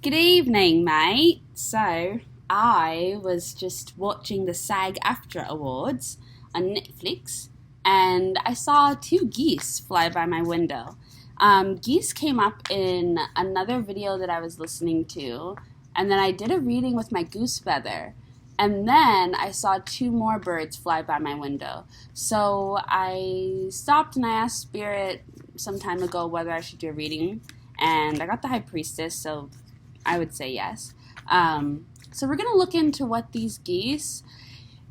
Good evening, mate. So, I was just watching the SAG-AFTRA Awards on Netflix, and I saw two geese fly by my window. Geese came up in another video that I was listening to, and then I did a reading with my goose feather, and then I saw two more birds fly by my window. So I stopped and I asked Spirit some time ago whether I should do a reading, and I got the High Priestess, so I would say yes. So we're going to look into what these geese.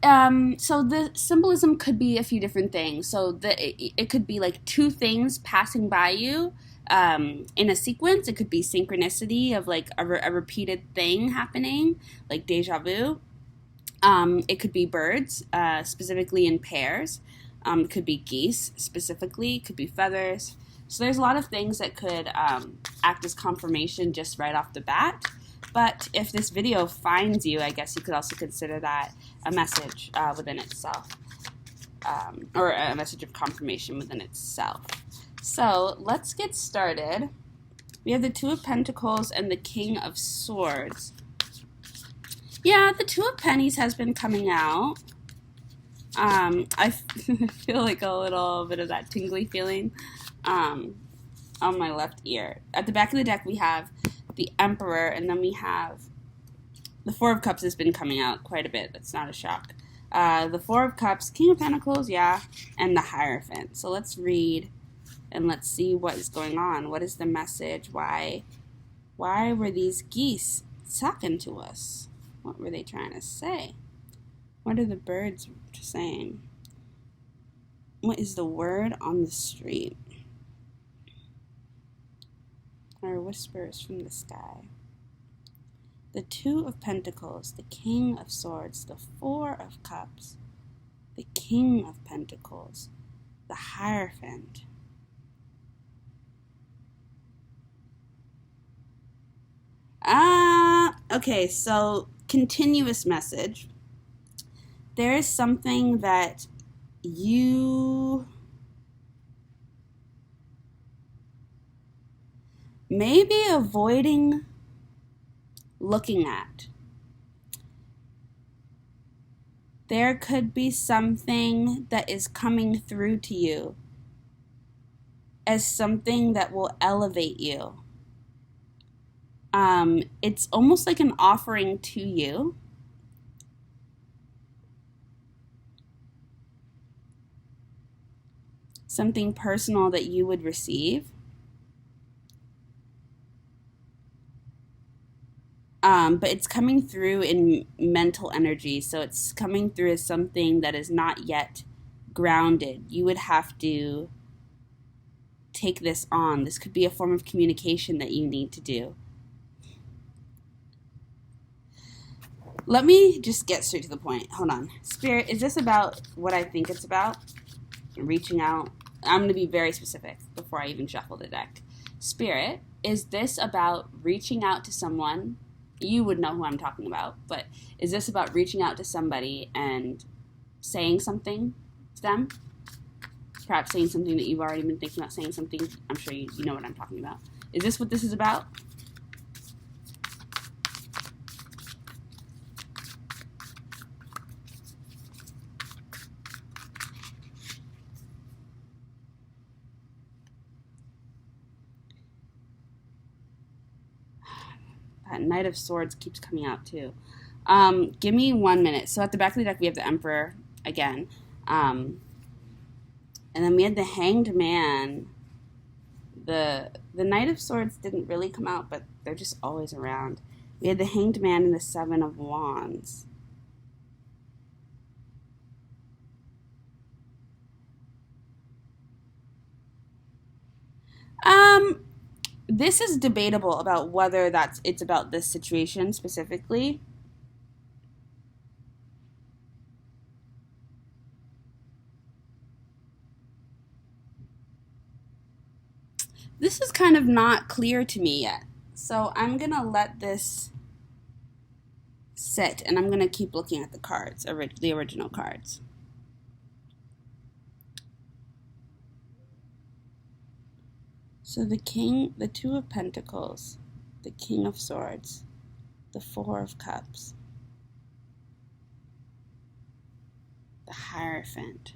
So the symbolism could be a few different things. So it could be like two things passing by you in a sequence. It could be synchronicity of like a repeated thing happening, like deja vu. It could be birds, specifically in pairs. It could be geese, specifically. It could be feathers. So there's a lot of things that could act as confirmation just right off the bat. But if this video finds you, I guess you could also consider that a message within itself, or a message of confirmation within itself. So let's get started. We have the Two of Pentacles and the King of Swords. Yeah, the Two of Pennies has been coming out. I feel like a little bit of that tingly feeling on my left ear. At the back of the deck, we have the Emperor, and then we have the Four of Cups has been coming out quite a bit. That's not a shock. The Four of Cups, King of Pentacles, yeah, and the Hierophant. So let's read and let's see what is going on. What is the message? Why were these geese talking to us? What were they trying to say? What are the birds saying? What is the word on the street? Or whispers from the sky. The Two of Pentacles, the King of Swords, the Four of Cups, the King of Pentacles, the Hierophant. Okay, so continuous message. There is something that you may be avoiding looking at. There could be something that is coming through to you as something that will elevate you. It's almost like an offering to you. Something personal that you would receive. But it's coming through in mental energy, so it's coming through as something that is not yet grounded. You would have to take this on. This could be a form of communication that you need to do. Let me just get straight to the point. Hold on. Spirit, is this about what I think it's about? Reaching out? I'm going to be very specific before I even shuffle the deck. Spirit, is this about reaching out to someone? You would know who I'm talking about, but is this about reaching out to somebody and saying something to them? Perhaps saying something that you've already been thinking about saying something. I'm sure you know what I'm talking about. Is this what this is about? That Knight of Swords keeps coming out too. Give me 1 minute. So at the back of the deck we have the Emperor again. And then we had the Hanged Man. The Knight of Swords didn't really come out, but they're just always around. We had the Hanged Man and the Seven of Wands. This is debatable about whether it's about this situation specifically. This is kind of not clear to me yet. So I'm going to let this sit, and I'm going to keep looking at the cards, the original cards. So the Two of Pentacles. the King of Swords, the Four of Cups, the Hierophant.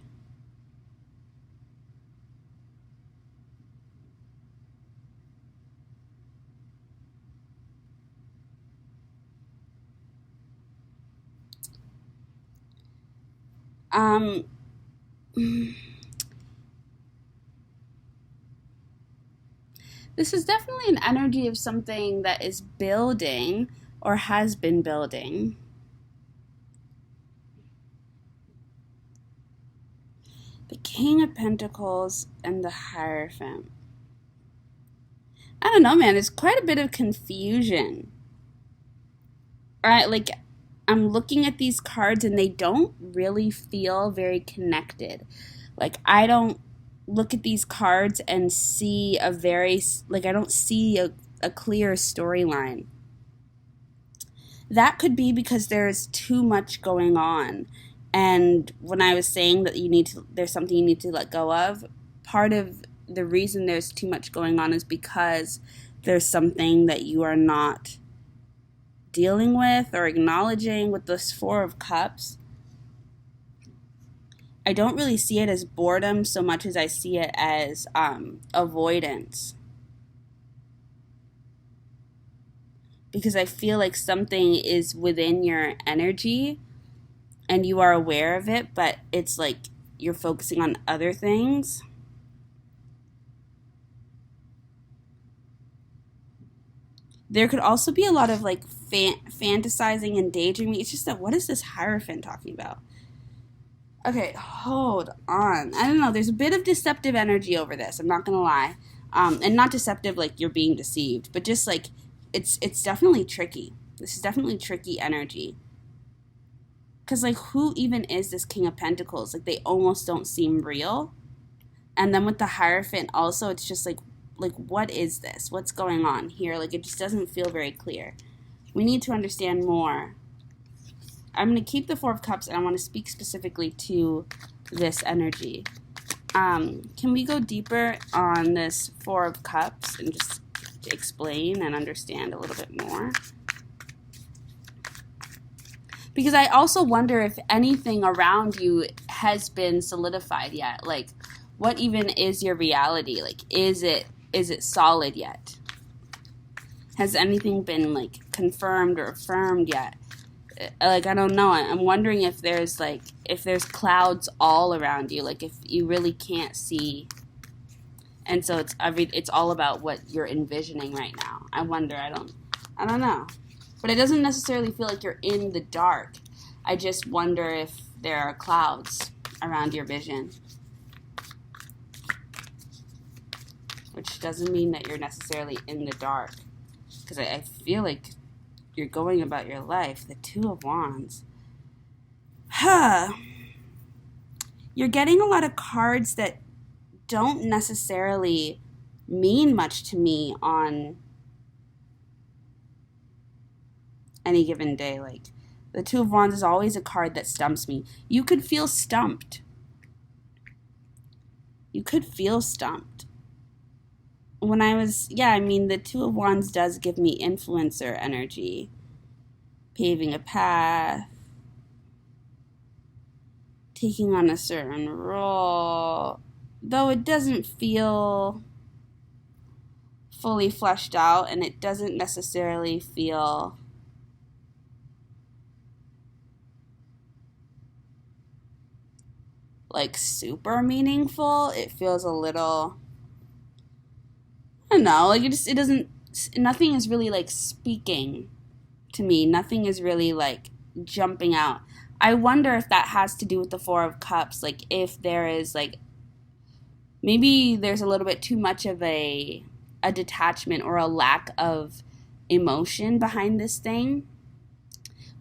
Um, this is definitely an energy of something that is building or has been building. The King of Pentacles and the Hierophant. I don't know, man. It's quite a bit of confusion. Right? Like, I'm looking at these cards and they don't really feel very connected. Like, I don't look at these cards and see a very, like, I don't see a clear storyline. That could be because there's too much going on. And when I was saying that there's something you need to let go of, part of the reason there's too much going on is because there's something that you are not dealing with or acknowledging with this Four of Cups. I don't really see it as boredom so much as I see it as avoidance. Because I feel like something is within your energy and you are aware of it, but it's like you're focusing on other things. There could also be a lot of like fantasizing and daydreaming. It's just that, what is this Hierophant talking about? Okay, hold on. I don't know. There's a bit of deceptive energy over this. I'm not going to lie. And not deceptive like you're being deceived, but just like it's definitely tricky. This is definitely tricky energy. Because, like, who even is this King of Pentacles? Like, they almost don't seem real. And then with the Hierophant also, it's just like, what is this? What's going on here? Like, it just doesn't feel very clear. We need to understand more. I'm going to keep the Four of Cups, and I want to speak specifically to this energy. Can we go deeper on this Four of Cups and just explain and understand a little bit more? Because I also wonder if anything around you has been solidified yet. Like, what even is your reality? Like, is it solid yet? Has anything been, like, confirmed or affirmed yet? Like, I don't know. I'm wondering if there's clouds all around you. Like, if you really can't see. And so it's all about what you're envisioning right now. I wonder. I don't know. But it doesn't necessarily feel like you're in the dark. I just wonder if there are clouds around your vision. Which doesn't mean that you're necessarily in the dark. Because I feel like you're going about your life. The Two of Wands. You're getting a lot of cards that don't necessarily mean much to me on any given day. Like, the Two of Wands is always a card that stumps me. You could feel stumped. When I was, the Two of Wands does give me influencer energy. Paving a path. Taking on a certain role. Though it doesn't feel fully fleshed out, and it doesn't necessarily feel like super meaningful. It feels a little, I don't know, like nothing is really like speaking to me. Nothing is really like jumping out. I wonder if that has to do with the Four of Cups. Like, if there is like, maybe there's a little bit too much of a detachment or a lack of emotion behind this thing,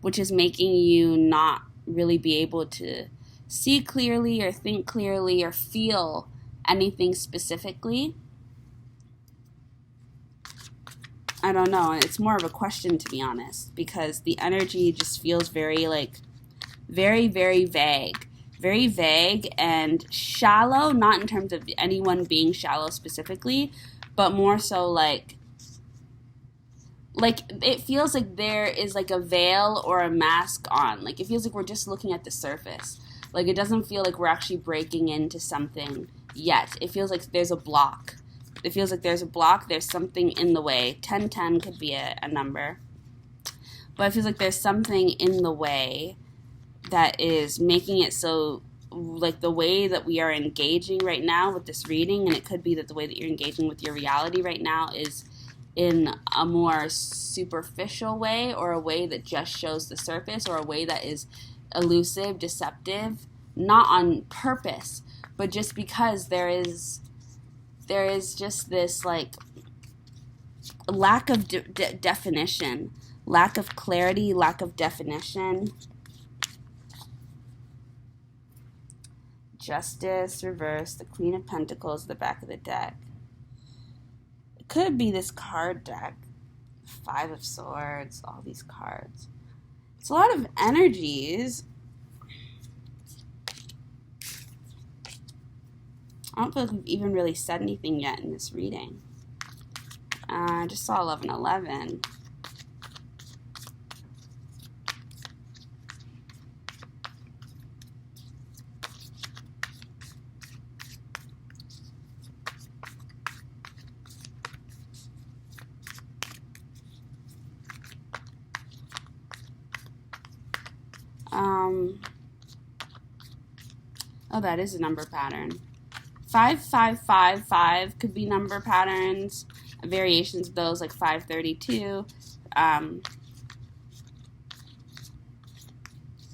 which is making you not really be able to see clearly or think clearly or feel anything specifically. I don't know. It's more of a question, to be honest, because the energy just feels very, very, very vague. Very vague and shallow, not in terms of anyone being shallow specifically, but more so like like it feels like there is like a veil or a mask on. Like it feels like we're just looking at the surface. Like it doesn't feel like we're actually breaking into something yet. It feels like there's a block. It feels like there's a block. There's something in the way. 1010 could be a number. But it feels like there's something in the way that is making it so, like the way that we are engaging right now with this reading, and it could be that the way that you're engaging with your reality right now is in a more superficial way, or a way that just shows the surface, or a way that is elusive, deceptive, not on purpose, but just because there is just this like lack of definition, lack of clarity, lack of definition. Justice, reverse, the Queen of Pentacles, the back of the deck. It could be this card deck. Five of Swords, all these cards. It's a lot of energies. I don't feel like we've even really said anything yet in this reading. I just saw 1111. Oh, that is a number pattern. 5555 could be number patterns. Variations of those, like 532,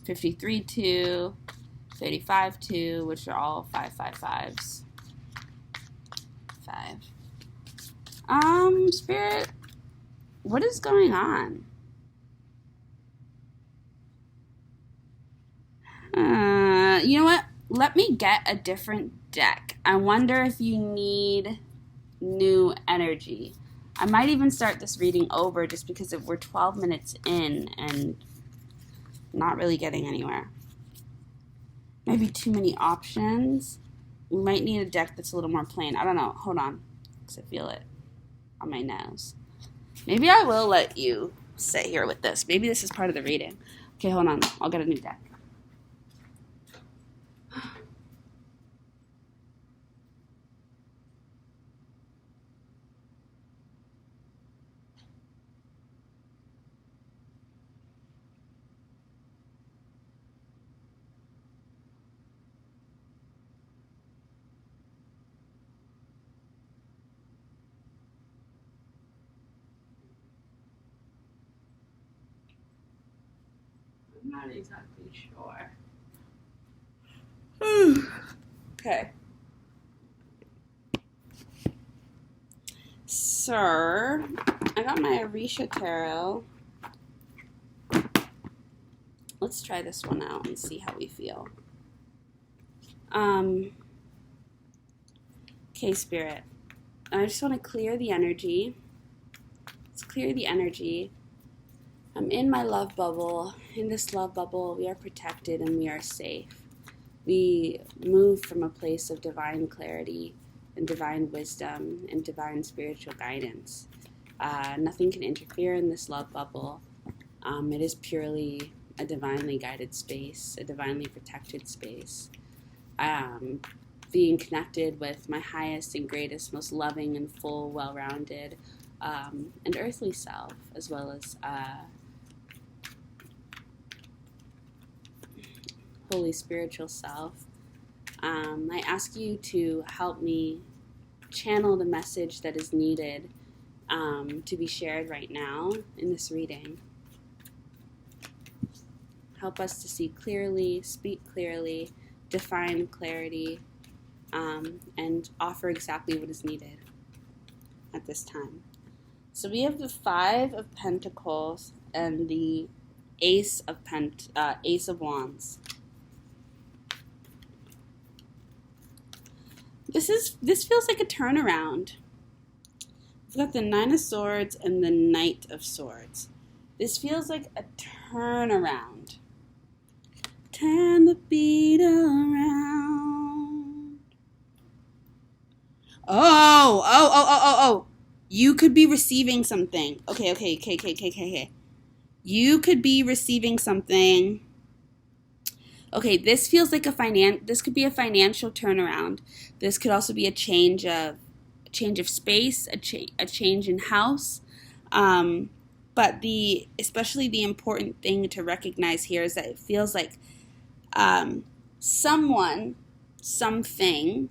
53-2, 35-2, which are all 555s. 5. Spirit, what is going on? You know what? Let me get a different deck. I wonder if you need new energy. I might even start this reading over just because we're 12 minutes in and not really getting anywhere. Maybe too many options. We might need a deck that's a little more plain. I don't know. Hold on, because I feel it on my nose. Maybe I will let you sit here with this. Maybe this is part of the reading. Okay, hold on. I'll get a new deck. I'm not exactly sure. Okay. Sir, I got my Orisha Tarot. Let's try this one out and see how we feel. Okay, Spirit. I just want to clear the energy. Let's clear the energy. I'm in my love bubble. In this love bubble, we are protected and we are safe. We move from a place of divine clarity and divine wisdom and divine spiritual guidance. Nothing can interfere in this love bubble. It is purely a divinely guided space, a divinely protected space. Being connected with my highest and greatest, most loving and full, well-rounded and earthly self, as well as holy spiritual self. I ask you to help me channel the message that is needed to be shared right now in this reading. Help us to see clearly, speak clearly, define clarity, and offer exactly what is needed at this time. So we have the Five of Pentacles and the Ace of Wands. This feels like a turnaround. We've got the Nine of Swords and the Knight of Swords. This feels like a turnaround. Turn the beat around. Oh. You could be receiving something. Okay. You could be receiving something. Okay, this feels like this could be a financial turnaround. This could also be a change of space, a change in house. But especially the important thing to recognize here is that it feels like someone, something,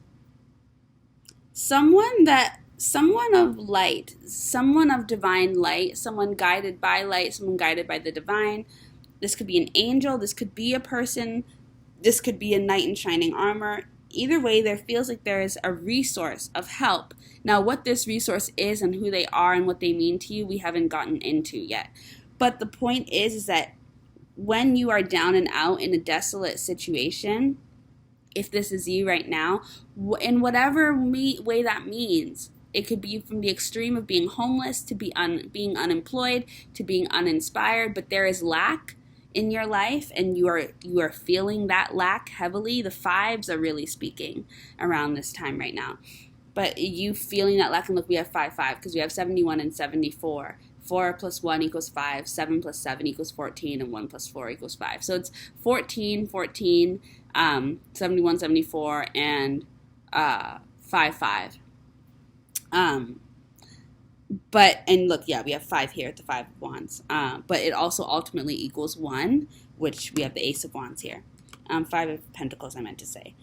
someone of light, someone of divine light, someone guided by light, someone guided by the divine. This could be an angel, this could be a person, this could be a knight in shining armor. Either way, there feels like there is a resource of help. Now, what this resource is and who they are and what they mean to you, we haven't gotten into yet. But the point is that when you are down and out in a desolate situation, if this is you right now, in whatever way that means, it could be from the extreme of being homeless to being unemployed to being uninspired, but there is lack in your life and you are feeling that lack heavily. The fives are really speaking around this time right now. But you feeling that lack, and look, we have 5 because we have 71 and 74. 4 plus 1 equals 5, 7 plus 7 equals 14, and 1 plus 4 equals 5. So it's 14, 14, 71, 74, and 5, 5. And look, yeah, we have 5 here at the 5 of Wands. But it also ultimately equals 1, which we have the Ace of Wands here. 5 of Pentacles, I meant to say.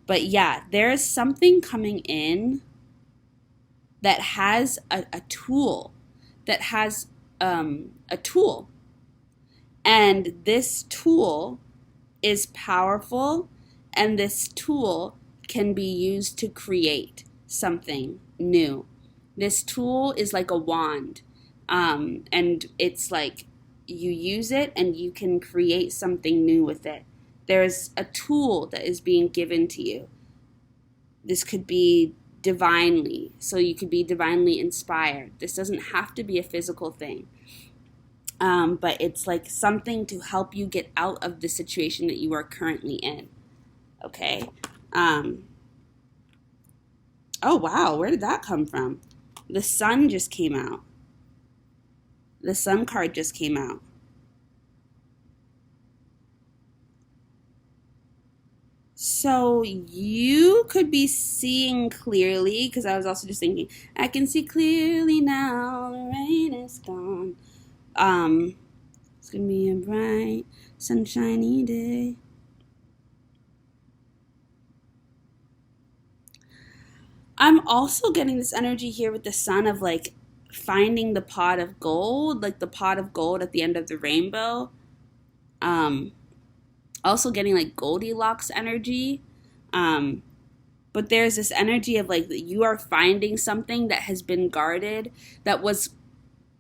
But yeah, there is something coming in that has a tool. That has a tool. And this tool is powerful, and this tool can be used to create something new. This tool is like a wand, and it's like you use it and you can create something new with it. There's a tool that is being given to you. This could be divinely, so you could be divinely inspired. This doesn't have to be a physical thing, but it's like something to help you get out of the situation that you are currently in. Okay. Oh wow, where did that come from? The sun just came out. The sun card just came out. So you could be seeing clearly, because I was also just thinking, I can see clearly now, the rain is gone. It's going to be a bright, sunshiny day. I'm also getting this energy here with the sun of like finding the pot of gold, like the pot of gold at the end of the rainbow. Also getting like Goldilocks energy. But there's this energy of like you are finding something that has been guarded, that was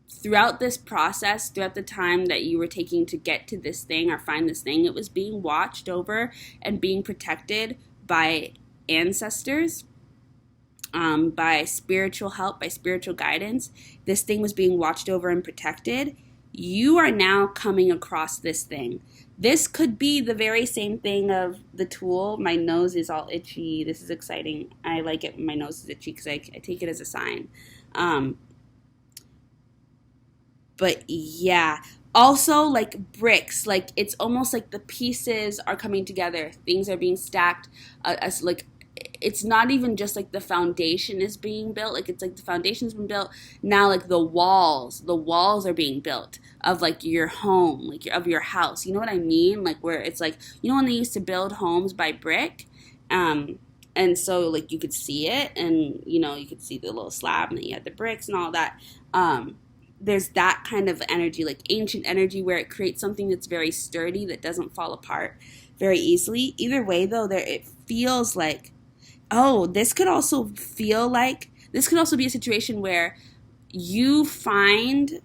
throughout this process, throughout the time that you were taking to get to this thing or find this thing, it was being watched over and being protected by ancestors. By spiritual help, by spiritual guidance. This thing was being watched over and protected. You are now coming across this thing. This could be the very same thing of the tool. My nose is all itchy. This is exciting. I like it when my nose is itchy because I take it as a sign. But yeah. Also, like bricks, like it's almost like the pieces are coming together. Things are being stacked as like it's not even just like the foundation is being built, like it's like the foundation's been built now, like the walls are being built of like your home, like of your house, you know what I mean, like where it's like, you know when they used to build homes by brick, and so like you could see it, and you know you could see the little slab and then you had the bricks and all that. There's that kind of energy, like ancient energy, where it creates something that's very sturdy, that doesn't fall apart very easily. Either way though, it feels like, oh, this could also be a situation where you find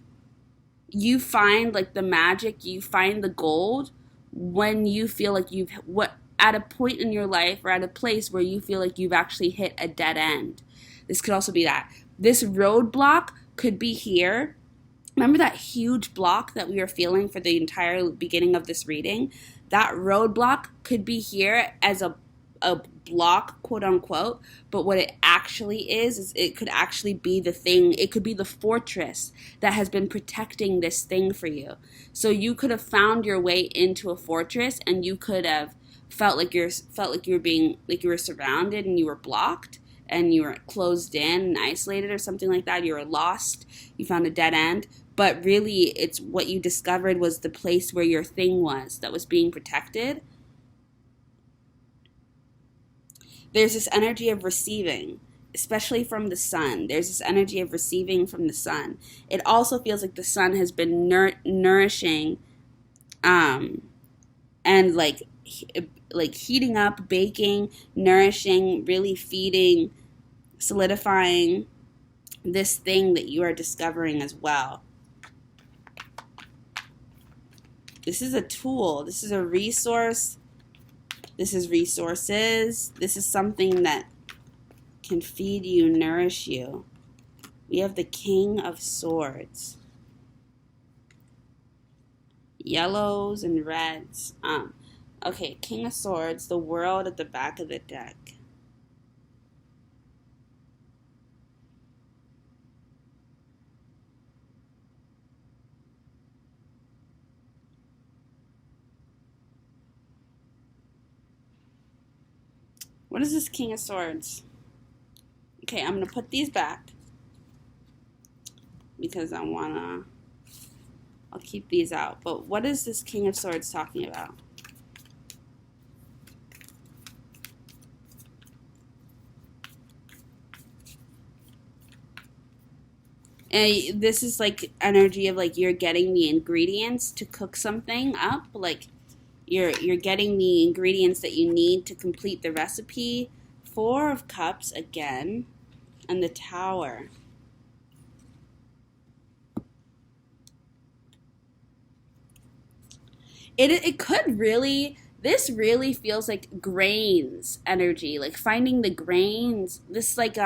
like the magic, you find the gold when you feel like at a point in your life or at a place where you feel like you've actually hit a dead end. This could also be that. This roadblock could be here. Remember that huge block that we were feeling for the entire beginning of this reading? That roadblock could be here as a a block, quote unquote, but what it actually is it could actually be the thing, it could be the fortress that has been protecting this thing for you. So you could have found your way into a fortress, and you could have felt like you were being, like you were surrounded and you were blocked and you were closed in and isolated or something like that. You were lost, you found a dead end, but really it's what you discovered was the place where your thing was that was being protected. There's this energy of receiving, especially from the sun. There's this energy of receiving from the sun. It also feels like the sun has been nourishing, and like heating up, baking, nourishing, really feeding, solidifying this thing that you are discovering as well. This is a tool. This is a resource. This is resources. This is something that can feed you, nourish you. We have the King of Swords. Yellows and reds. Okay, King of Swords, the world at the back of the deck. What is this King of Swords? Okay, I'm going to put these back because I'll keep these out. But what is this King of Swords talking about? And this is like energy of like you're getting the ingredients to cook something up, like you're getting the ingredients that you need to complete the recipe. Four of Cups again, and the Tower. It could really, this really feels like grains energy, like finding the grains. This like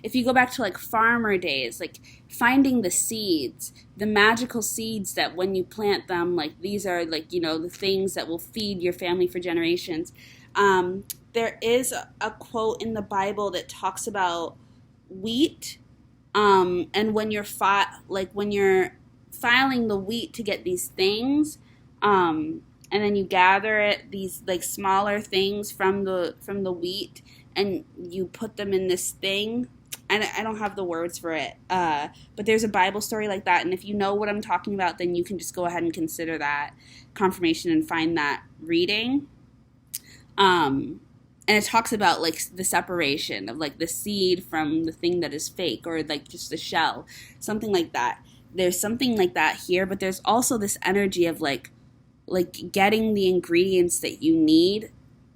if you go back to like farmer days, like finding the seeds, the magical seeds that when you plant them, like these are like, you know, the things that will feed your family for generations. There is a quote in the Bible that talks about wheat, and when you're when you're filing the wheat to get these things, and then you gather it, these like smaller things from the wheat, and you put them in this thing. I don't have the words for it, but there's a Bible story like that, and if you know what I'm talking about, then you can just go ahead and consider that confirmation and find that reading. And it talks about like the separation of like the seed from the thing that is fake, or like just the shell, something like that. There's something like that here, but there's also this energy of like getting the ingredients that you need,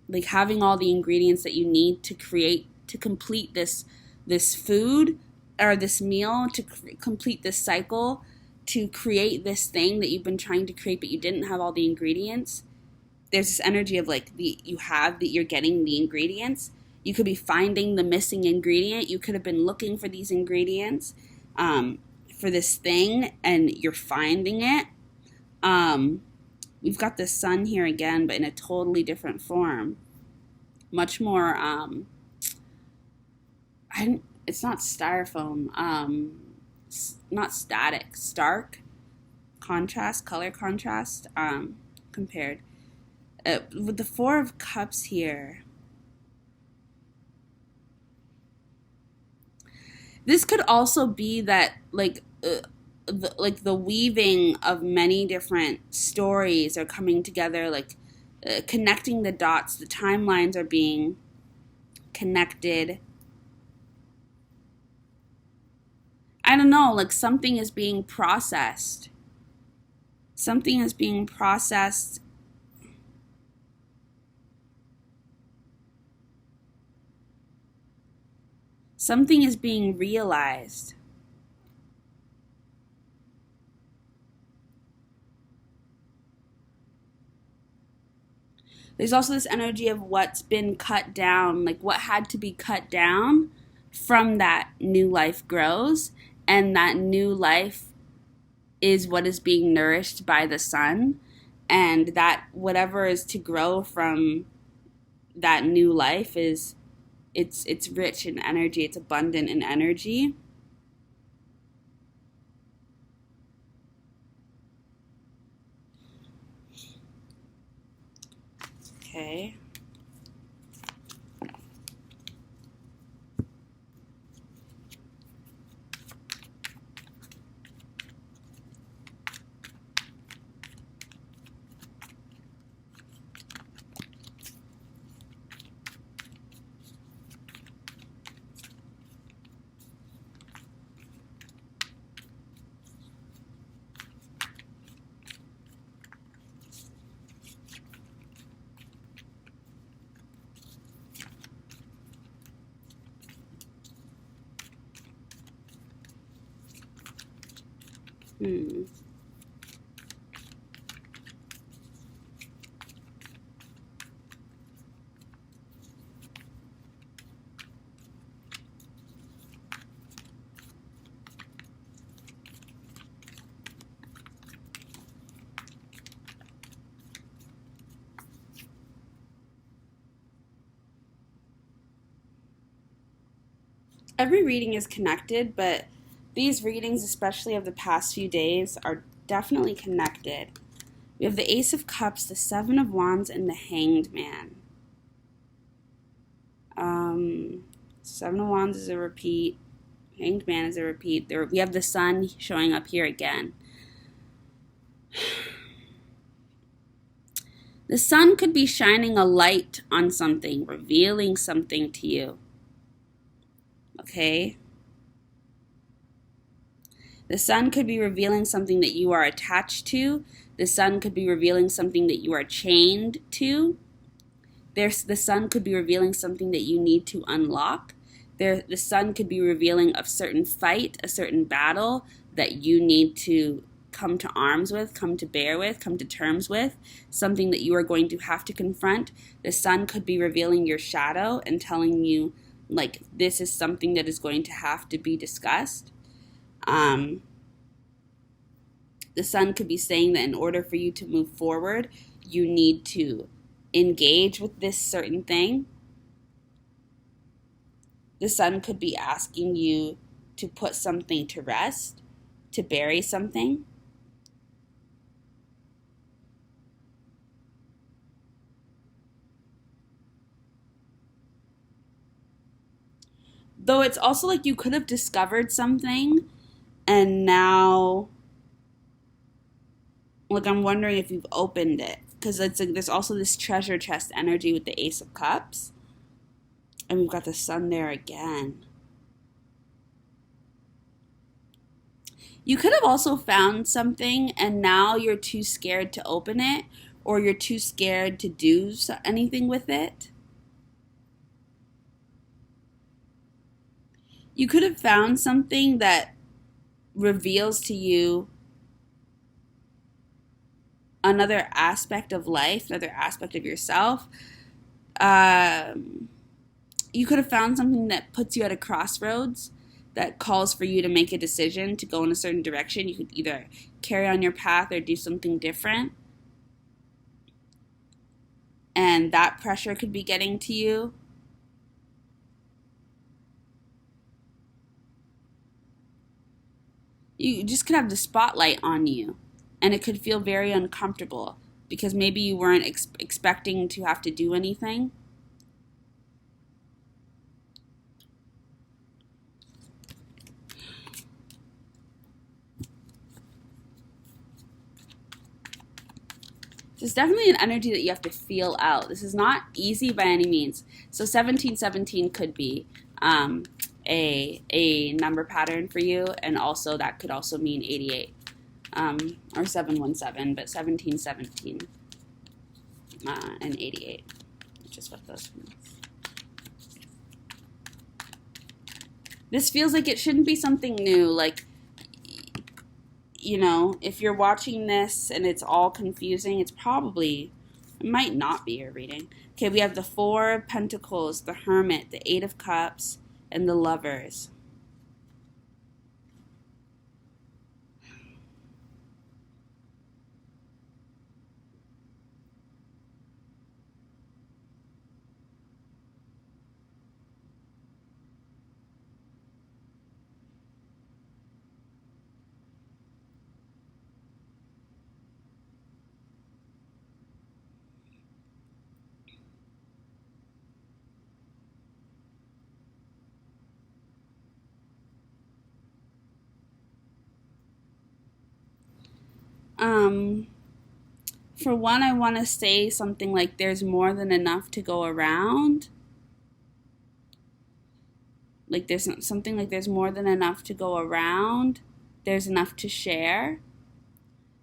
like having all the ingredients that you need to complete this food or this meal, to complete this cycle, to create this thing that you've been trying to create but you didn't have all the ingredients. There's this energy of like you're getting the ingredients. You could be finding the missing ingredient. You could have been looking for these ingredients for this thing, and you're finding it. We've got the sun here again, but in a totally different form. Much more, it's not styrofoam, not static, stark, contrast, color contrast, compared. With the Four of Cups here, this could also be that the weaving of many different stories are coming together, connecting the dots. The timelines are being connected. I don't know, like something is being processed. Something is being processed. Something is being realized. There's also this energy of what's been cut down, like what had to be cut down from that new life grows, and that new life is what is being nourished by the sun, and that whatever is to grow from that new life is it's rich in energy, it's abundant in energy. Okay. Hmm. Every reading is connected, but these readings, especially of the past few days, are definitely connected. We have the Ace of Cups, the Seven of Wands, and the Hanged Man. Seven of Wands is a repeat. Hanged Man is a repeat. We have the Sun showing up here again. The Sun could be shining a light on something, revealing something to you. Okay? The Sun could be revealing something that you are attached to. The Sun could be revealing something that you are chained to. The Sun could be revealing something that you need to unlock. The Sun could be revealing a certain fight, a certain battle that you need to come to arms with, come to bear with, come to terms with, something that you are going to have to confront. The Sun could be revealing your shadow and telling you, like, this is something that is going to have to be discussed. The Sun could be saying that in order for you to move forward, you need to engage with this certain thing. The Sun could be asking you to put something to rest, to bury something. Though it's also like you could have discovered something and now, like, I'm wondering if you've opened it. Because it's like there's also this treasure chest energy with the Ace of Cups. And we've got the Sun there again. You could have also found something and now you're too scared to open it, or you're too scared to do anything with it. You could have found something that reveals to you another aspect of life, another aspect of yourself. You could have found something that puts you at a crossroads, that calls for you to make a decision to go in a certain direction. You could either carry on your path or do something different. And that pressure could be getting to you. You just could have the spotlight on you, and it could feel very uncomfortable because maybe you weren't expecting to have to do anything. This is definitely an energy that you have to feel out. This is not easy by any means. So 1717 could be a number pattern for you, and also that could also mean 88 or 717, but 1717 and 88, which is what those means. This feels like it shouldn't be something new. Like, you know, if you're watching this and it's all confusing, it might not be your reading. Okay, we have the Four of Pentacles, the Hermit, the Eight of Cups, and the Lovers. Um, for one, I want to say something like there's more than enough to go around. Like there's something like there's more than enough to go around. There's enough to share.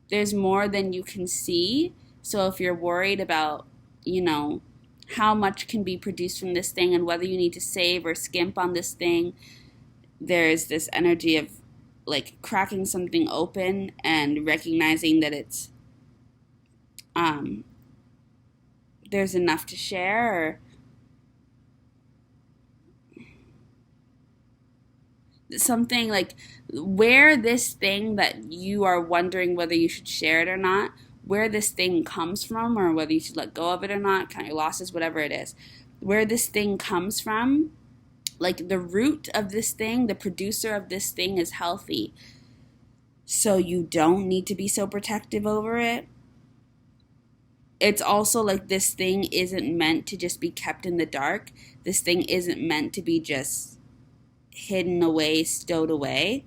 There's more than you can see. So if you're worried about, you know, how much can be produced from this thing and whether you need to save or skimp on this thing, there's this energy of like cracking something open and recognizing that it's um there's enough to share, or something like where this thing that you are wondering whether you should share it or not, where this thing comes from, or whether you should let go of it or not, count your losses, whatever it is, where this thing comes from, like the root of this thing, the producer of this thing is healthy. So you don't need to be so protective over it. It's also like this thing isn't meant to just be kept in the dark. This thing isn't meant to be just hidden away, stowed away.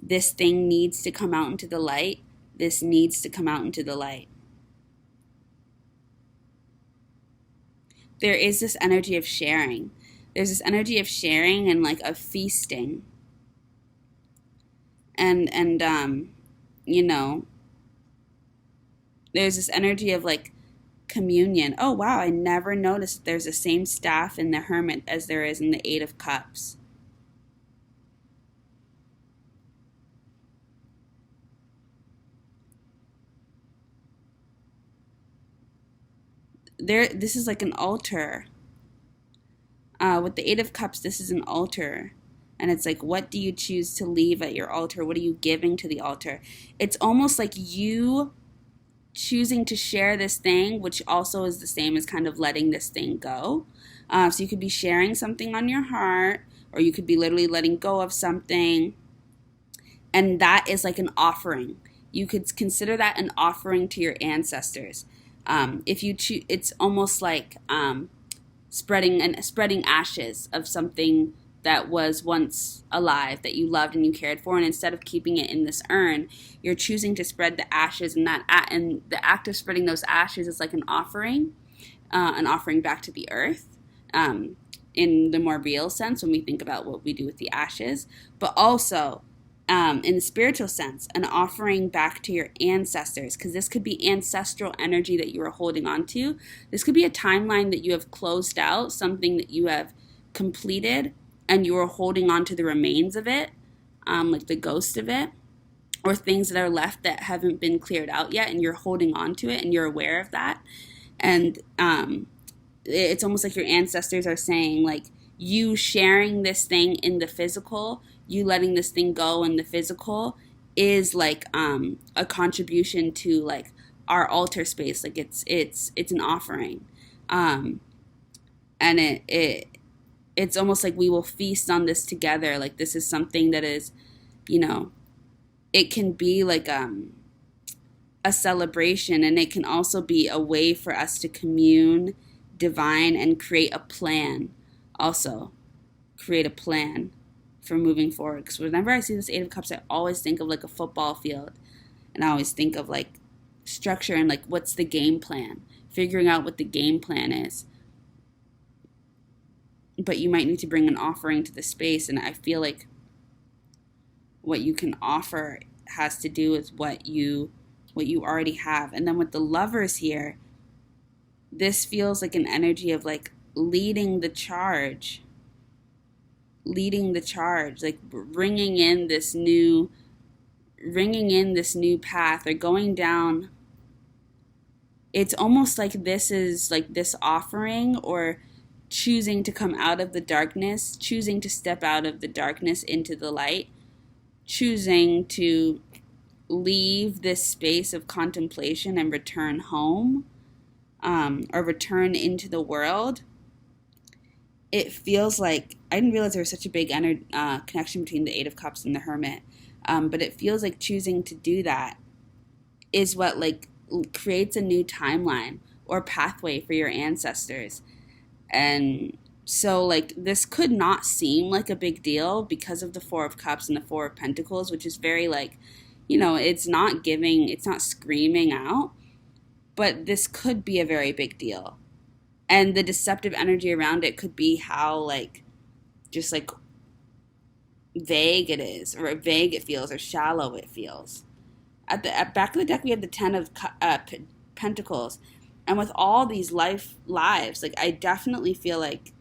This thing needs to come out into the light. This needs to come out into the light. There is this energy of sharing. There's this energy of sharing and like of feasting. And you know, there's this energy of like communion. Oh wow, I never noticed that there's the same staff in the Hermit as there is in the Eight of Cups. This is like an altar. With the Eight of Cups, this is an altar. And it's like, what do you choose to leave at your altar? What are you giving to the altar? It's almost like you choosing to share this thing, which also is the same as kind of letting this thing go. So you could be sharing something on your heart, or you could be literally letting go of something. And that is like an offering. You could consider that an offering to your ancestors. If you choose, it's almost like spreading ashes of something that was once alive, that you loved and you cared for, and instead of keeping it in this urn, you're choosing to spread the ashes, and the act of spreading those ashes is like an offering back to the earth, in the more real sense when we think about what we do with the ashes, but also in the spiritual sense, an offering back to your ancestors, because this could be ancestral energy that you are holding on to. This could be a timeline that you have closed out, something that you have completed, and you are holding on to the remains of it, like the ghost of it, or things that are left that haven't been cleared out yet, and you're holding on to it, and you're aware of that. And it's almost like your ancestors are saying, like, you sharing this thing in the physical, you letting this thing go in the physical, is like a contribution to like our altar space. Like it's an offering, and it's almost like we will feast on this together. Like this is something that is, you know, it can be like a celebration, and it can also be a way for us to commune divine and create a plan. Also, create a plan for moving forward. Because whenever I see this Eight of Cups, I always think of like a football field, and I always think of like structure and like what's the game plan, figuring out what the game plan is. But you might need to bring an offering to the space, and I feel like what you can offer has to do with what you already have. And then with the Lovers here, this feels like an energy of like leading the charge, like bringing in this new path, or going down. It's almost like this is like this offering, or choosing to come out of the darkness, choosing to step out of the darkness into the light, choosing to leave this space of contemplation and return home, or return into the world. It feels like, I didn't realize there was such a big connection between the Eight of Cups and the Hermit, but it feels like choosing to do that is what like creates a new timeline or pathway for your ancestors. And so like this could not seem like a big deal because of the Four of Cups and the Four of Pentacles, which is very like, it's not giving, it's not screaming out, but this could be a very big deal. And the deceptive energy around it could be how, like, just like vague it is, or vague it feels, or shallow it feels. At back of the deck, we have the Ten of Pentacles, and with all these lives, like I definitely feel like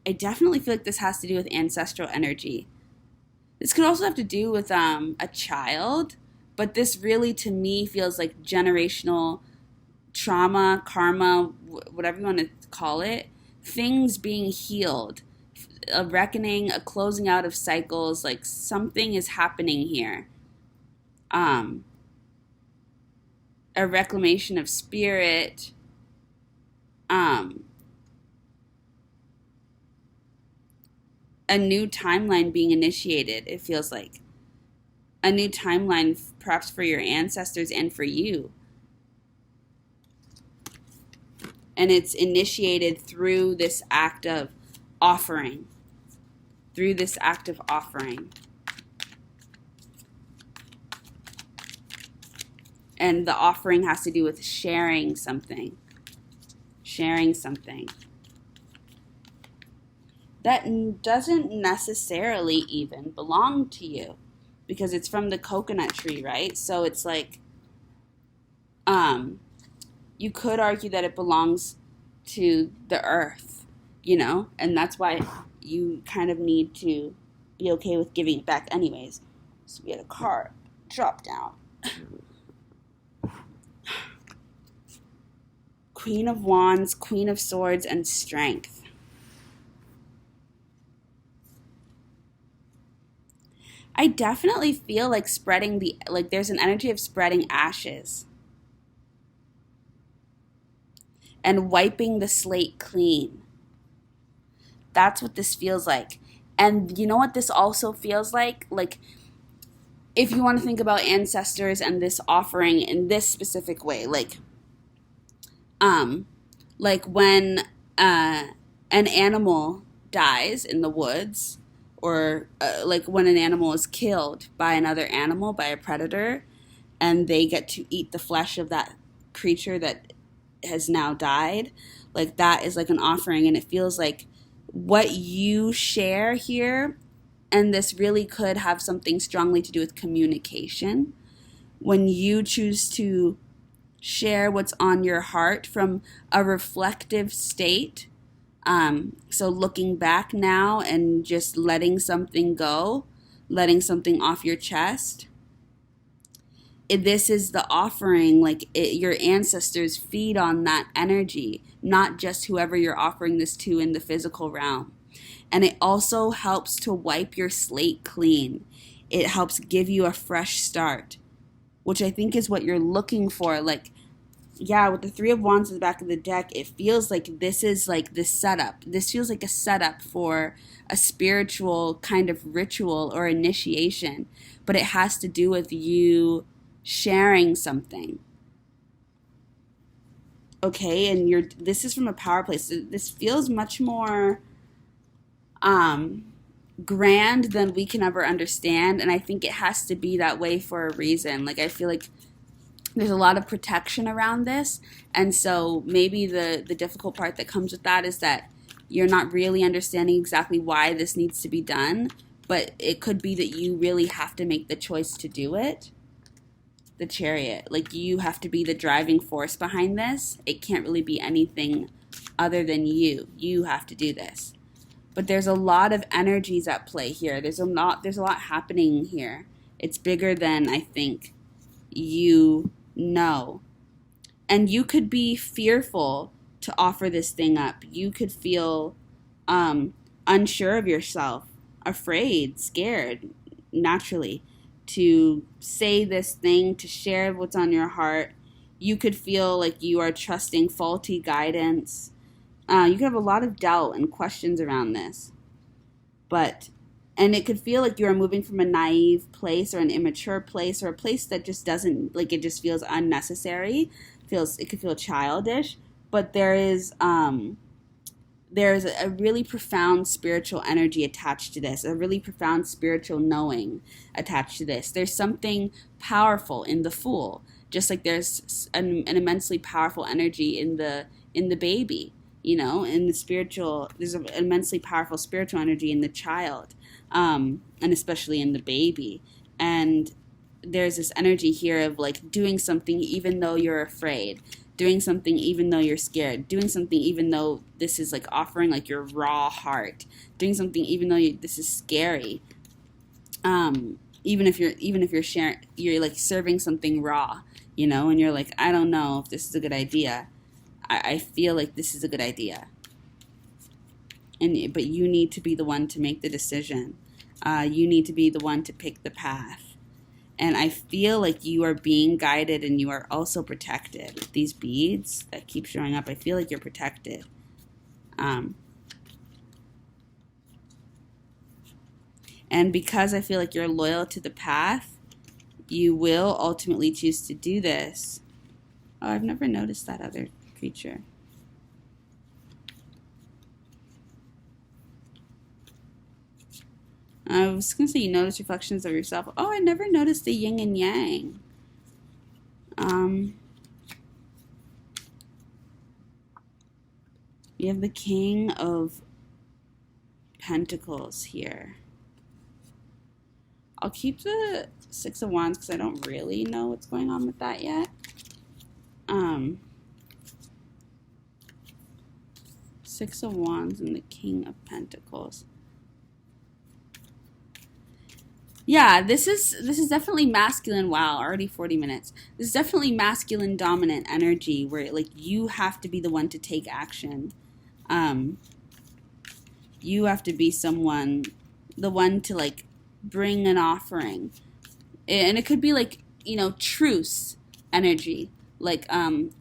this has to do with ancestral energy. This could also have to do with a child, but this really, to me, feels like generational trauma, karma, whatever you want to call it, things being healed, a reckoning, a closing out of cycles, like something is happening here. A reclamation of spirit, a new timeline being initiated. It feels like a new timeline, perhaps for your ancestors and for you. And it's initiated through this act of offering. Through this act of offering. And the offering has to do with sharing something. Sharing something. That doesn't necessarily even belong to you, because it's from the coconut tree, right? So it's like, you could argue that it belongs to the earth, and that's why you kind of need to be okay with giving it back anyways. So we had a card drop down. Queen of Wands, Queen of Swords, and Strength. I definitely feel like there's an energy of spreading ashes and wiping the slate clean. That's what this feels like. And you know what this also feels like? Like, if you want to think about ancestors and this offering in this specific way, like when an animal dies in the woods, or like when an animal is killed by another animal, by a predator, and they get to eat the flesh of that creature that has now died, like that is like an offering. And it feels like what you share here, and this really could have something strongly to do with communication, when you choose to share what's on your heart from a reflective state. So looking back now and just letting something go, letting something off your chest. This is the offering, your ancestors feed on that energy, not just whoever you're offering this to in the physical realm. And it also helps to wipe your slate clean. It helps give you a fresh start, which I think is what you're looking for. Like, yeah, with the Three of Wands in the back of the deck, it feels like this is like the setup. This feels like a setup for a spiritual kind of ritual or initiation, but it has to do with you sharing something. Okay, and this is from a power place. This feels much more grand than we can ever understand, and I think it has to be that way for a reason. Like, I feel like there's a lot of protection around this, and so maybe the difficult part that comes with that is that you're not really understanding exactly why this needs to be done, but it could be that you really have to make the choice to do it. The Chariot, like, you have to be the driving force behind this. It can't really be anything other than you. You have to do this. But there's a lot of energies at play here. There's a lot happening here. It's bigger than I think you know. And you could be fearful to offer this thing up. You could feel unsure of yourself, afraid, scared, naturally, to say this thing, to share what's on your heart. You could feel like you are trusting faulty guidance. You could have a lot of doubt and questions around this. And it could feel like you are moving from a naive place or an immature place, or a place that just doesn't, like, it just feels unnecessary. It could feel childish, but there is there's a really profound spiritual energy attached to this, a really profound spiritual knowing attached to this. There's something powerful in the Fool, just like there's an immensely powerful energy in the baby. In the spiritual, there's an immensely powerful spiritual energy in the child, and especially in the baby. And there's this energy here of like doing something even though you're afraid, doing something even though you're scared, doing something even though this is like offering like your raw heart, doing something even though this is scary. Even if you're sharing, you're like serving something raw, and you're like, I don't know if this is a good idea. I feel like this is a good idea, but you need to be the one to make the decision. You need to be the one to pick the path. And I feel like you are being guided and you are also protected. These beads that keep showing up, I feel like you're protected. And because I feel like you're loyal to the path, you will ultimately choose to do this. Oh, I've never noticed that other creature. I was going to say you notice reflections of yourself. Oh, I never noticed the yin and yang. You have the King of Pentacles here. I'll keep the Six of Wands because I don't really know what's going on with that yet. Six of Wands and the King of Pentacles. Yeah, this is definitely masculine. Wow, already 40 minutes. This is definitely masculine dominant energy where like you have to be the one to take action. You have to be the one to like bring an offering. And it could be like, truce energy, like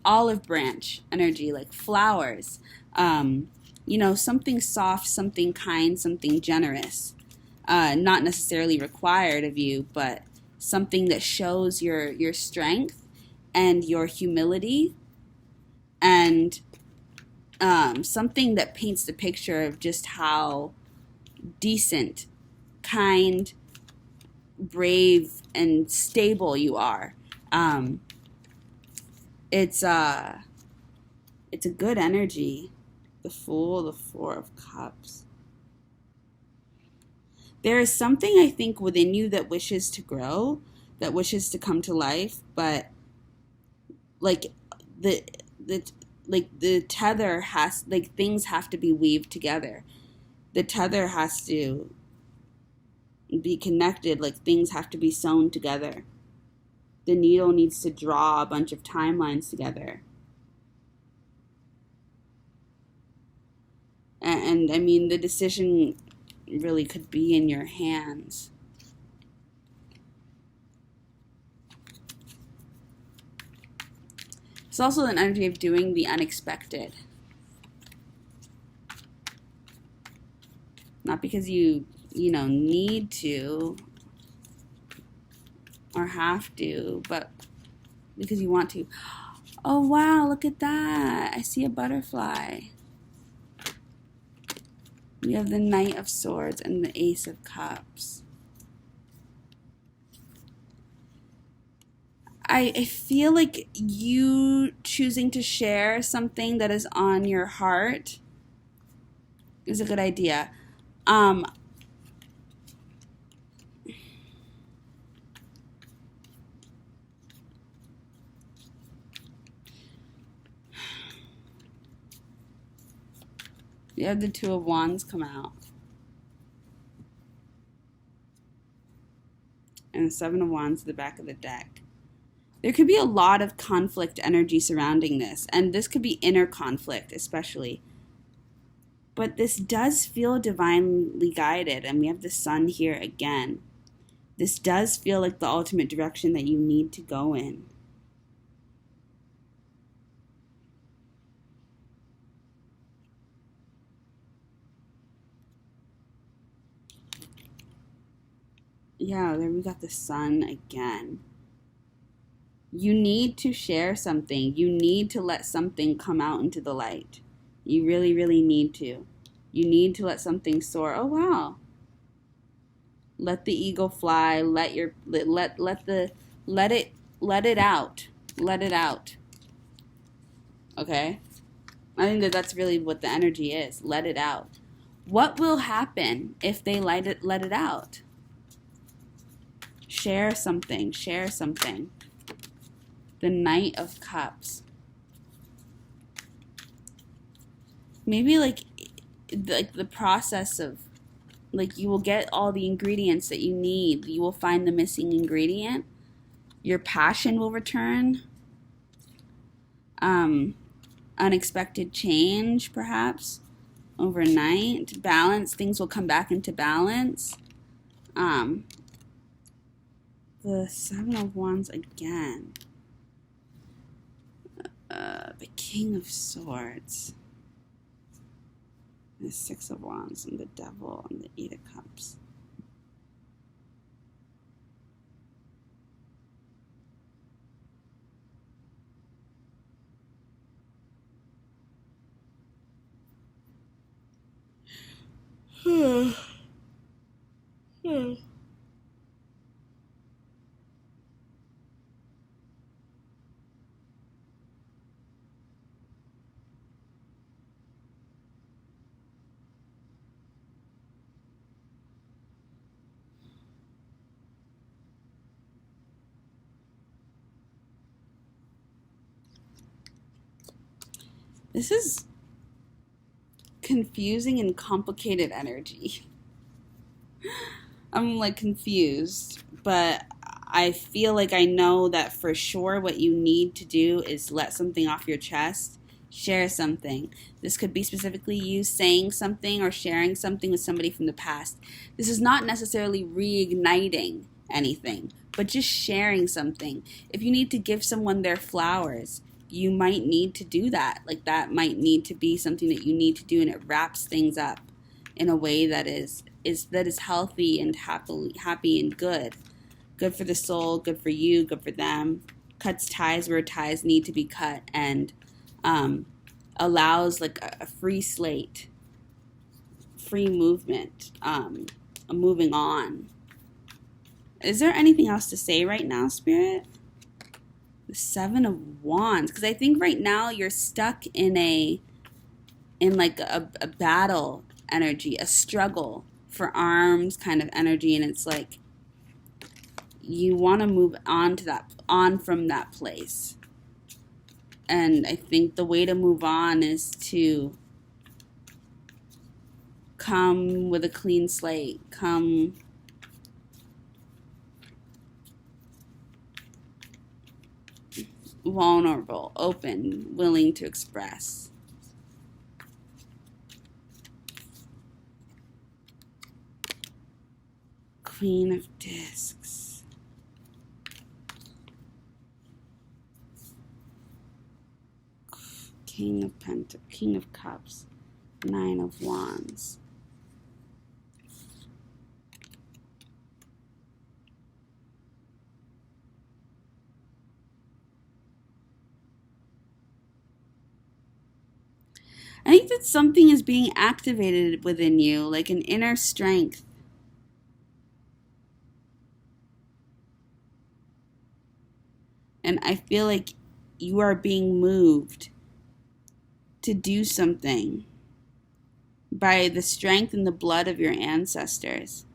olive branch energy, like flowers. Something soft, something kind, something generous. Not necessarily required of you, but something that shows your strength and your humility, and something that paints the picture of just how decent, kind, brave, and stable you are. It's a good energy. The Fool, the Four of Cups. There is something I think within you that wishes to grow, that wishes to come to life, but like the tether has, like, things have to be weaved together. The tether has to be connected, like things have to be sewn together. The needle needs to draw a bunch of timelines together. And I mean, the decision really could be in your hands. It's also an energy of doing the unexpected. Not because you need to or have to, but because you want to. Oh wow, look at that. I see a butterfly. We have the Knight of Swords and the Ace of Cups. I feel like you choosing to share something that is on your heart is a good idea. You have the Two of Wands come out. And the Seven of Wands at the back of the deck. There could be a lot of conflict energy surrounding this. And this could be inner conflict especially. But this does feel divinely guided. And we have the Sun here again. This does feel like the ultimate direction that you need to go in. Yeah, there we got the Sun again. You need to share something. You need to let something come out into the light. You really, really need to. You need to let something soar. Oh wow. Let the eagle fly. Let it let it out. Let it out. Okay? I think that that's really what the energy is. Let it out. What will happen if they let it out? Share something. Share something. The Knight of Cups. Maybe like the process of, like, you will get all the ingredients that you need. You will find the missing ingredient. Your passion will return. Unexpected change, perhaps, overnight. Balance. Things will come back into balance. The Seven of Wands again. The King of Swords. The Six of Wands and the Devil and the Eight of Cups. This is confusing and complicated energy. I'm like confused, but I feel like I know that for sure what you need to do is let something off your chest, share something. This could be specifically you saying something or sharing something with somebody from the past. This is not necessarily reigniting anything, but just sharing something. If you need to give someone their flowers, you might need to do that. Like, that might need to be something that you need to do, and it wraps things up in a way that is healthy and happy and good for the soul, good for you, good for them. Cuts ties where ties need to be cut, and allows like a free slate, free movement, moving on. Is there anything else to say right now, Spirit? The Seven of Wands, because I think right now you're stuck in like a battle energy, a struggle for arms kind of energy, and it's like you want to move on from that place. And I think the way to move on is to come with a clean slate, come vulnerable, open, willing to express. Queen of Discs. King of Cups. Nine of Wands. I think that something is being activated within you, like an inner strength. And I feel like you are being moved to do something by the strength and the blood of your ancestors,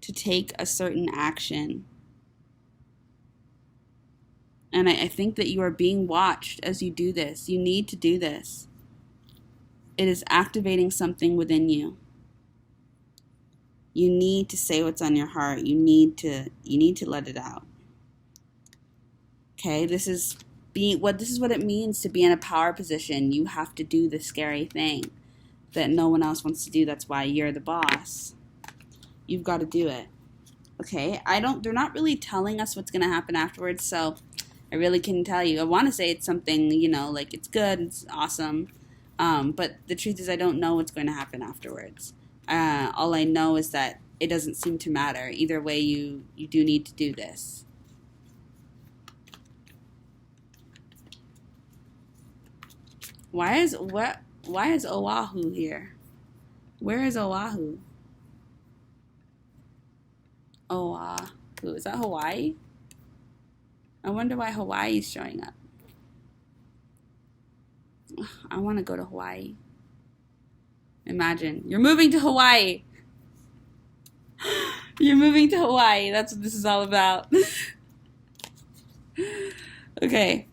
to take a certain action. And I think that you are being watched as you do this. You need to do this. It is activating something within you. You need to say what's on your heart. You need to let it out. Okay, this is what it means to be in a power position. You have to do the scary thing that no one else wants to do. That's why you're the boss. You've got to do it. Okay, they're not really telling us what's going to happen afterwards, so I really couldn't tell you. I want to say it's something, like it's good, it's awesome, but the truth is I don't know what's going to happen afterwards. All I know is that it doesn't seem to matter. Either way, you do need to do this. Why is Oahu here? Where is Oahu? Oahu. Is that Hawaii? I wonder why Hawaii is showing up. I want to go to Hawaii. Imagine you're moving to Hawaii. You're moving to Hawaii. That's what this is all about. Okay.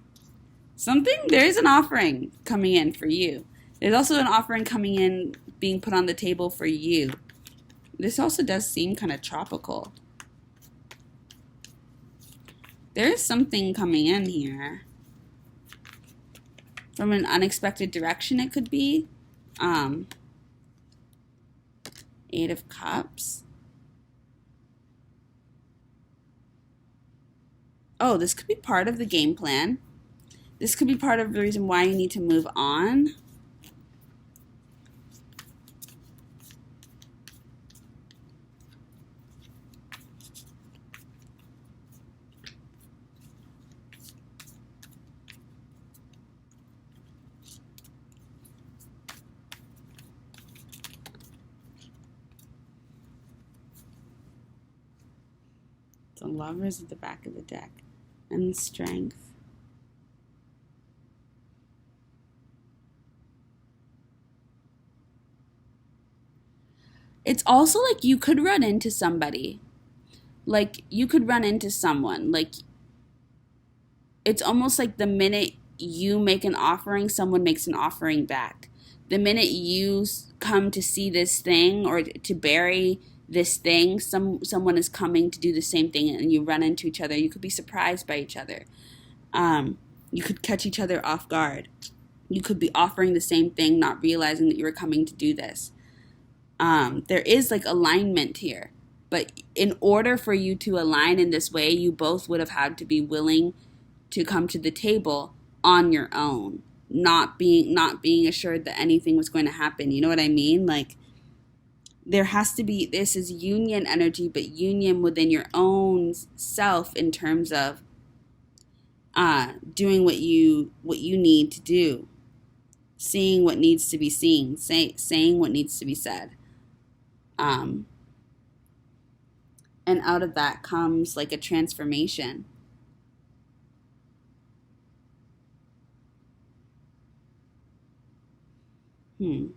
There's an offering coming in for you. There's also an offering coming in being put on the table for you. This also does seem kind of tropical. There is something coming in here. From an unexpected direction it could be. Eight of Cups. Oh, this could be part of the game plan. This could be part of the reason why you need to move on. The Lovers at the back of the deck. And the Strength. It's also like you could run into somebody. Like you could run into someone. Like it's almost like the minute you make an offering, someone makes an offering back. The minute you come to see this thing or to bury this thing, someone is coming to do the same thing, and you run into each other. You could be surprised by each other. You could catch each other off guard. You could be offering the same thing, not realizing that you were coming to do this. There is like alignment here. But in order for you to align in this way, you both would have had to be willing to come to the table on your own, not being assured that anything was going to happen. You know what I mean? Like there has to be, this is union energy, but union within your own self in terms of doing what you need to do, seeing what needs to be seen, saying what needs to be said. And out of that comes like a transformation. All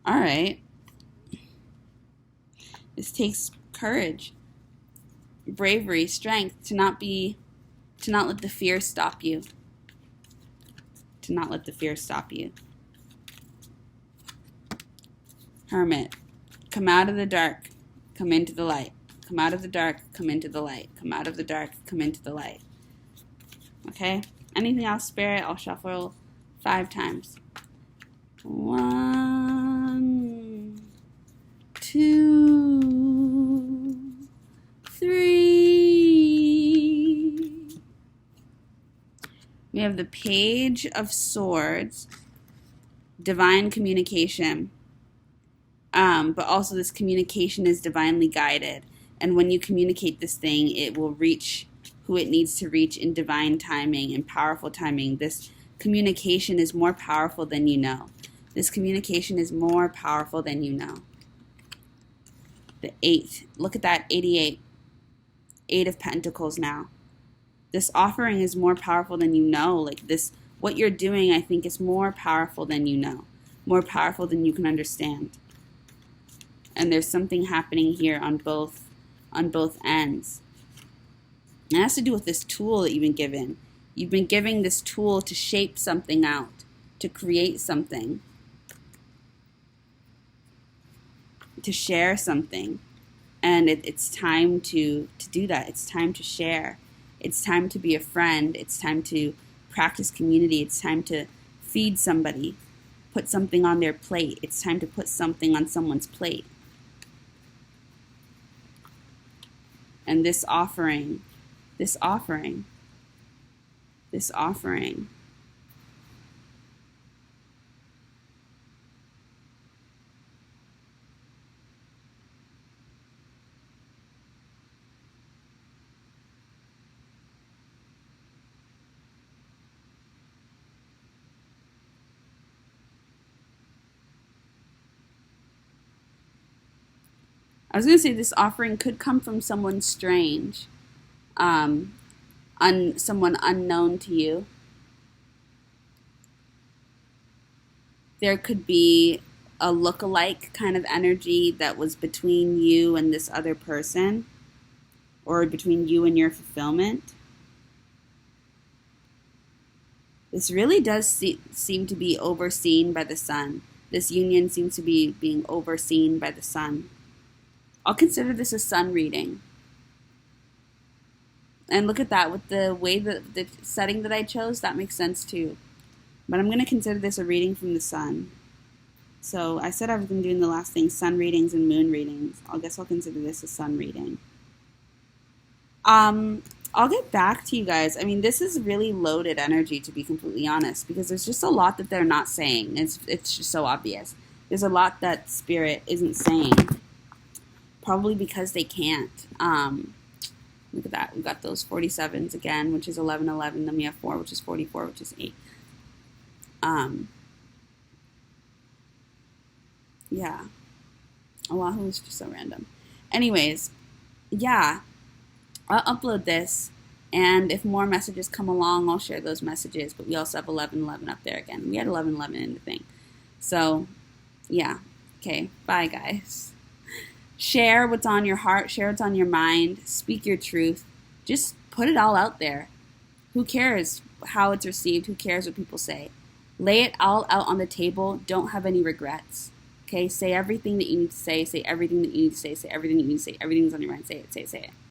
right. This takes courage, bravery, strength to not let the fear stop you. To not let the fear stop you. Hermit. Come out of the dark. Come into the light. Come out of the dark. Come into the light. Come out of the dark. Come into the light. Okay? Anything else, Spirit? I'll shuffle 5 times. 1, 2, 3. We have the Page of Swords, divine communication. But also this communication is divinely guided. And when you communicate this thing, it will reach who it needs to reach in divine timing and powerful timing. This communication is more powerful than you know. This communication is more powerful than you know. The 8. Look at that, 88. 8 of Pentacles now. This offering is more powerful than you know. Like this, what you're doing, I think, is more powerful than you know. More powerful than you can understand. And there's something happening here on both ends. And it has to do with this tool that you've been given. You've been given this tool to shape something out, to create something, to share something. And it's time to do that. It's time to share. It's time to be a friend. It's time to practice community. It's time to feed somebody, put something on their plate. It's time to put something on someone's plate. And this offering, I was going to say this offering could come from someone strange, um, someone unknown to you. There could be a look-alike kind of energy that was between you and this other person, or between you and your fulfillment. This really does seem to be overseen by the sun. This union seems to be being overseen by the sun. I'll consider this a sun reading. And look at that, with the way that the setting that I chose, that makes sense too. But I'm going to consider this a reading from the sun. So I said I was going to do in the last thing sun readings and moon readings. I guess I'll consider this a sun reading. I'll get back to you guys. I mean, this is really loaded energy, to be completely honest, because there's just a lot that they're not saying. It's just so obvious. There's a lot that Spirit isn't saying, probably because they can't. Look at that. We've got those 47s again, which is 11, 11. Then we have 4, which is 44, which is 8. Yeah. Oahu is just so random. Anyways, yeah. I'll upload this, and if more messages come along, I'll share those messages. But we also have 11, 11 up there again. We had 11, 11 in the thing. So, yeah. Okay. Bye, guys. Share what's on your heart. Share what's on your mind. Speak your truth. Just put it all out there. Who cares how it's received? Who cares what people say? Lay it all out on the table. Don't have any regrets. Okay? Say everything that you need to say. Say everything that you need to say. Say everything that you need to say. Everything's on your mind. Say it. Say it. Say it.